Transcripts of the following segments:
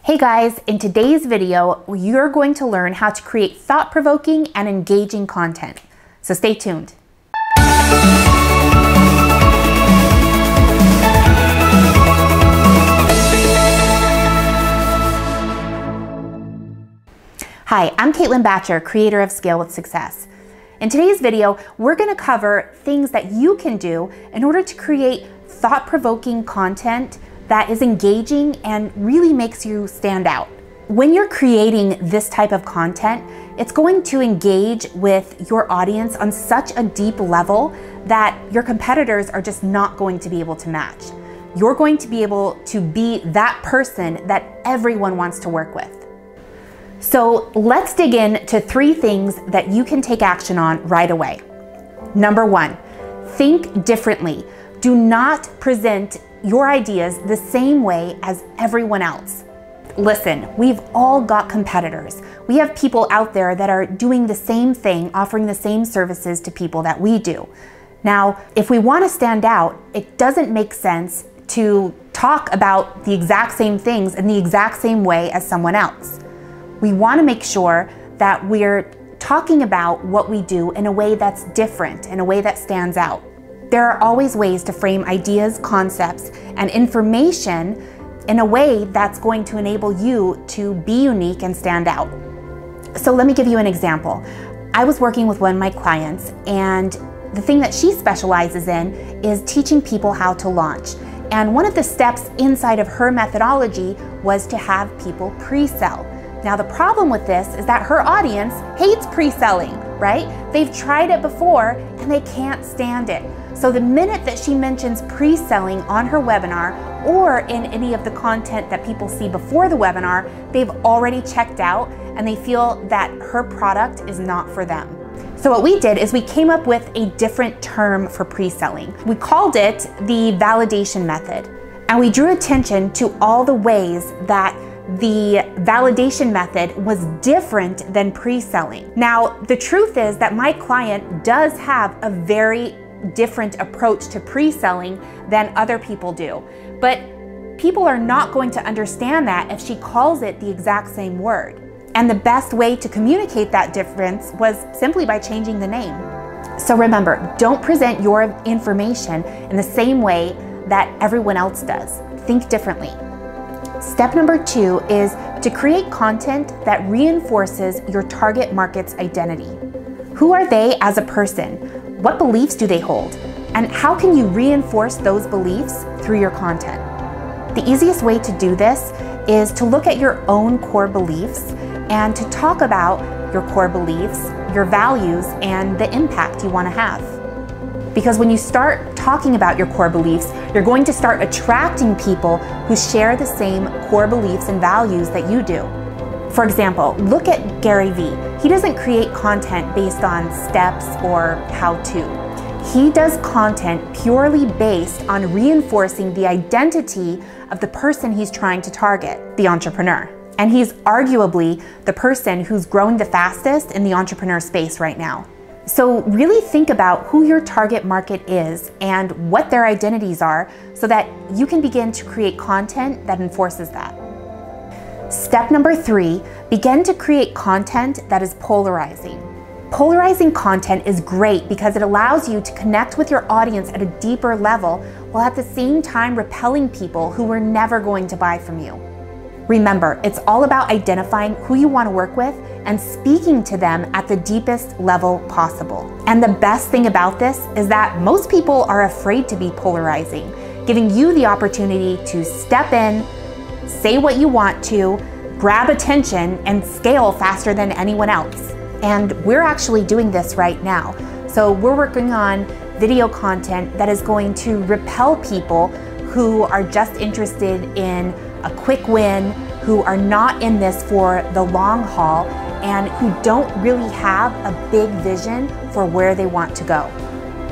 Hey guys, in today's video, you're going to learn how to create thought-provoking and engaging content. So stay tuned. Hi, I'm Caitlin Batcher, creator of Scale with Success. In today's video, we're going to cover things that you can do in order to create thought-provoking content that is engaging and really makes you stand out. When you're creating this type of content, it's going to engage with your audience on such a deep level that your competitors are just not going to be able to match. You're going to be able to be that person that everyone wants to work with. So let's dig in to 3 things that you can take action on right away. Number 1, think differently. Do not present your ideas the same way as everyone else. Listen, we've all got competitors. We have people out there that are doing the same thing, offering the same services to people that we do. Now, if we want to stand out, it doesn't make sense to talk about the exact same things in the exact same way as someone else. We want to make sure that we're talking about what we do in a way that's different, in a way that stands out. There are always ways to frame ideas, concepts, and information in a way that's going to enable you to be unique and stand out. So let me give you an example. I was working with one of my clients, and the thing that she specializes in is teaching people how to launch. And one of the steps inside of her methodology was to have people pre-sell. Now the problem with this is that her audience hates pre-selling, right? They've tried it before and they can't stand it. So the minute that she mentions pre-selling on her webinar or in any of the content that people see before the webinar, they've already checked out and they feel that her product is not for them. So what we did is we came up with a different term for pre-selling. We called it the validation method. And we drew attention to all the ways that the validation method was different than pre-selling. Now, the truth is that my client does have a very different approach to pre-selling than other people do. But people are not going to understand that if she calls it the exact same word. And the best way to communicate that difference was simply by changing the name. So remember, don't present your information in the same way that everyone else does. Think differently. Step number 2 is to create content that reinforces your target market's identity. Who are they as a person? What beliefs do they hold? And how can you reinforce those beliefs through your content? The easiest way to do this is to look at your own core beliefs and to talk about your core beliefs, your values, and the impact you want to have. Because when you start talking about your core beliefs, you're going to start attracting people who share the same core beliefs and values that you do. For example, look at Gary Vee. He doesn't create content based on steps or how-to. He does content purely based on reinforcing the identity of the person he's trying to target, the entrepreneur. And he's arguably the person who's growing the fastest in the entrepreneur space right now. So really think about who your target market is and what their identities are so that you can begin to create content that enforces that. Step number 3, begin to create content that is polarizing. Polarizing content is great because it allows you to connect with your audience at a deeper level while at the same time repelling people who were never going to buy from you. Remember, it's all about identifying who you want to work with and speaking to them at the deepest level possible. And the best thing about this is that most people are afraid to be polarizing, giving you the opportunity to step in, say what you want to, grab attention, and scale faster than anyone else. And we're actually doing this right now. So we're working on video content that is going to repel people who are just interested in a quick win, who are not in this for the long haul, and who don't really have a big vision for where they want to go.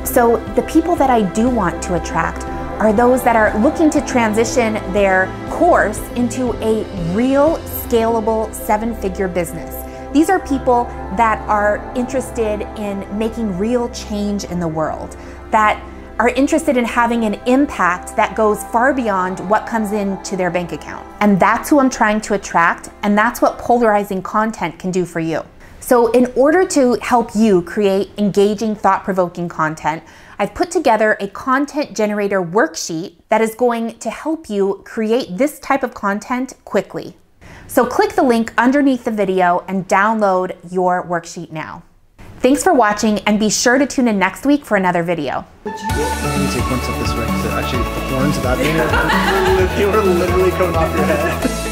So the people that I do want to attract are those that are looking to transition their course into a real scalable 7-figure business. These are people that are interested in making real change in the world, that are interested in having an impact that goes far beyond what comes into their bank account. And that's who I'm trying to attract, and that's what polarizing content can do for you. So in order to help you create engaging, thought-provoking content, I've put together a content generator worksheet that is going to help you create this type of content quickly. So click the link underneath the video and download your worksheet now. Thanks for watching, and be sure to tune in next week for another video. Would you need to sequence of this ring to actually perform to that thing? They were literally coming off your head.